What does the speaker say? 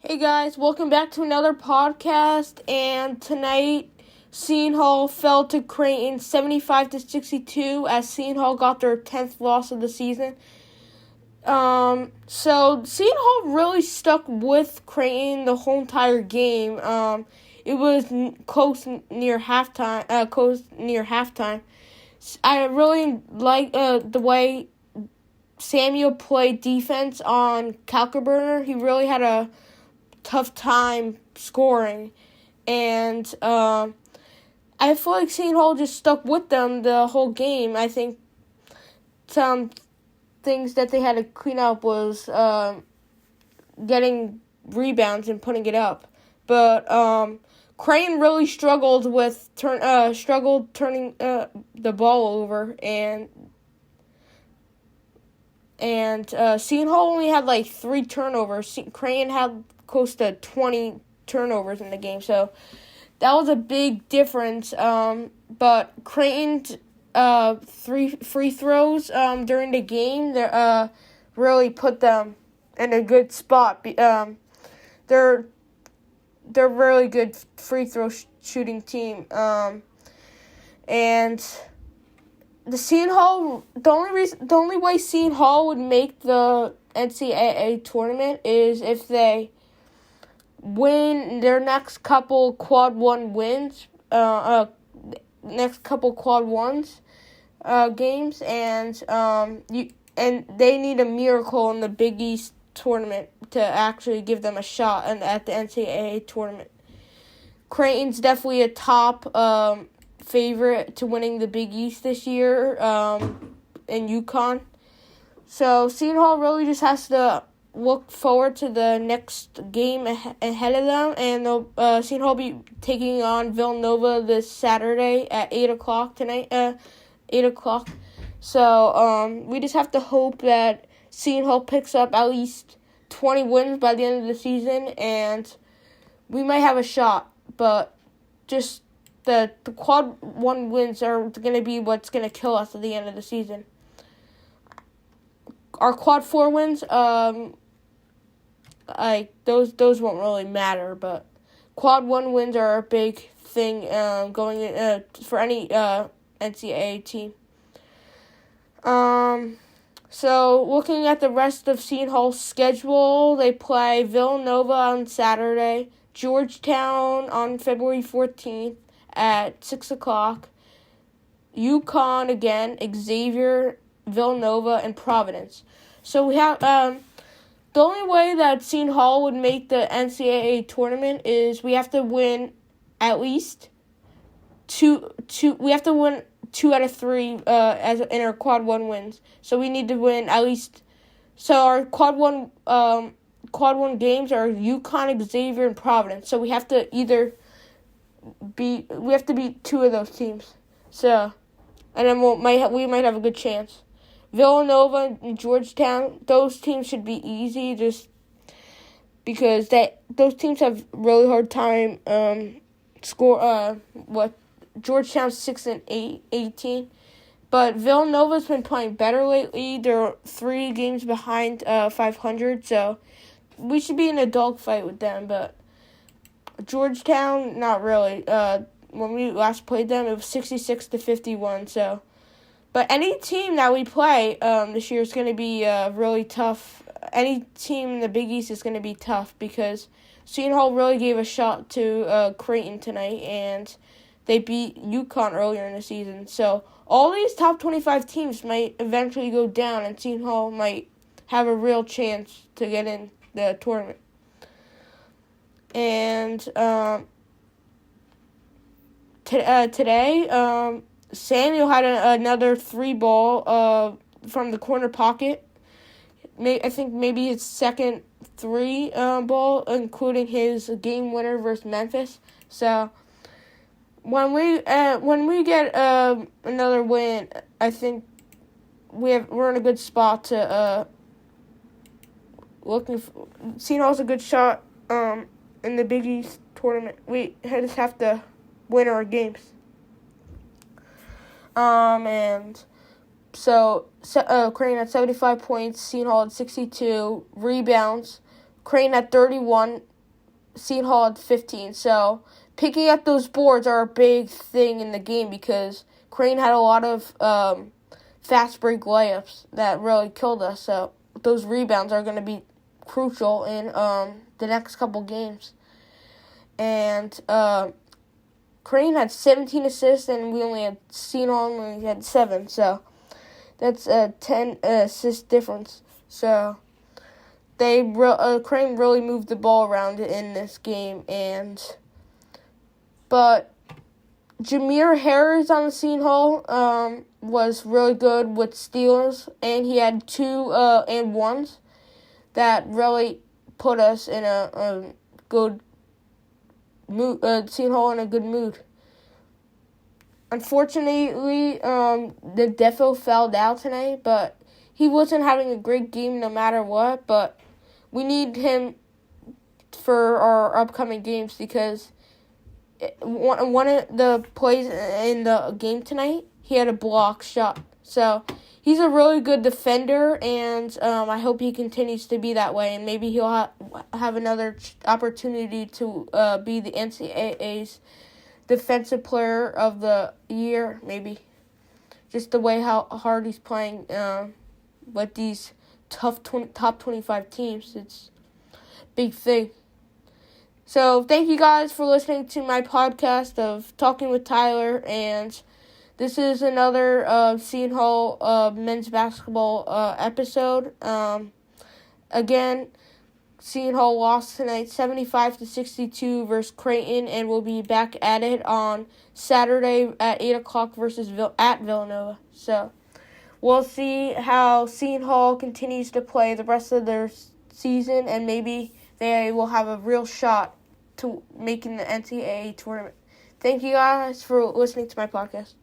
Hey guys, welcome back to another podcast. And tonight, Seton Hall fell to Creighton 75-62 as Seton Hall got their 10th loss of the season. So Seton Hall really stuck with Creighton the whole entire game. It was close near halftime. I really like the way Samuel played defense on Kalkbrenner. He really had a tough time scoring, and I feel like Seton Hall just stuck with them the whole game. I think some things that they had to clean up was getting rebounds and putting it up, but Creighton really struggled turning the ball over, and Seton Hall only had like 3 turnovers. Creighton had close to 20 turnovers in the game, so that was a big difference. But Creighton's 3 free throws during the game really put them in a good spot. They're a really good free throw shooting team, and the only way Seton Hall would make the NCAA tournament is if they win their next couple quad one wins, games, and they need a miracle in the Big East tournament to actually give them a shot at the NCAA tournament. Creighton's definitely a top favorite to winning the Big East this year in UConn. So Seton Hall really just has to look forward to the next game ahead of them, and Seton Hall will be taking on Villanova this Saturday at 8 o'clock tonight. 8 o'clock. So we just have to hope that Seton Hall picks up at least 20 wins by the end of the season, and we might have a shot, but just the quad one wins are going to be what's going to kill us at the end of the season. Our quad 4 wins, those won't really matter, but quad 1 wins are a big thing going for any NCAA team. So looking at the rest of Seton Hall's schedule, they play Villanova on Saturday, Georgetown on February 14th at 6 o'clock, UConn again, Xavier, Villanova, and Providence. So we have the only way that Seton Hall would make the NCAA tournament is we have to win at least two. We have to win 2 out of 3 as in our quad 1 wins. So we need to win at least. So our quad 1 games are UConn, Xavier, and Providence. So we have to beat 2 of those teams. So, and then we might have a good chance. Villanova and Georgetown, those teams should be easy, just because those teams have really hard time Georgetown's 6-18, but Villanova's been playing better lately. They're 3 games behind 500, so we should be in a dogfight with them. But Georgetown, not really. When we last played them, it was 66-51. So, but any team that we play this year is going to be really tough. Any team in the Big East is going to be tough because Seton Hall really gave a shot to Creighton tonight, and they beat UConn earlier in the season. So all these top 25 teams might eventually go down, and Seton Hall might have a real chance to get in the tournament. And today, Samuel had another 3-ball from the corner pocket. I think maybe his second 3-ball, including his game winner versus Memphis. So when we get another win, I think we're in a good spot to Seton Hall's a good shot in the Big East tournament. We just have to win our games. And so Creighton at 75 points, Seton Hall at 62 rebounds. Creighton at 31 Seton Hall at 15. So picking up those boards are a big thing in the game because Crane had a lot of fast break layups that really killed us. So those rebounds are going to be crucial in the next couple games. And Crane had 17 assists, and we only had Seton Hall only had 7. So that's a 10 assist difference. So Crane really moved the ball around in this game, but Jameer Harris on the Seton Hall was really good with steals, and he had 2 and 1s that really put us in a good mood. Seton Hall in a good mood. Unfortunately, the Defo fouled out tonight, but he wasn't having a great game no matter what. But we need him for our upcoming games because one of the plays in the game tonight, he had a block shot. So he's a really good defender, and I hope he continues to be that way. And maybe he'll have another opportunity to be the NCAA's Defensive Player of the Year, maybe. Just the way how hard he's playing with these tough top 25 teams. It's a big thing. So thank you guys for listening to my podcast of Talking with Tyler, and this is another Seton Hall men's basketball episode. Again, Seton Hall lost tonight 75-62 versus Creighton, and we'll be back at it on Saturday at 8 o'clock versus at Villanova. So we'll see how Seton Hall continues to play the rest of their season, and maybe they will have a real shot to making the NCAA tournament. Thank you guys for listening to my podcast.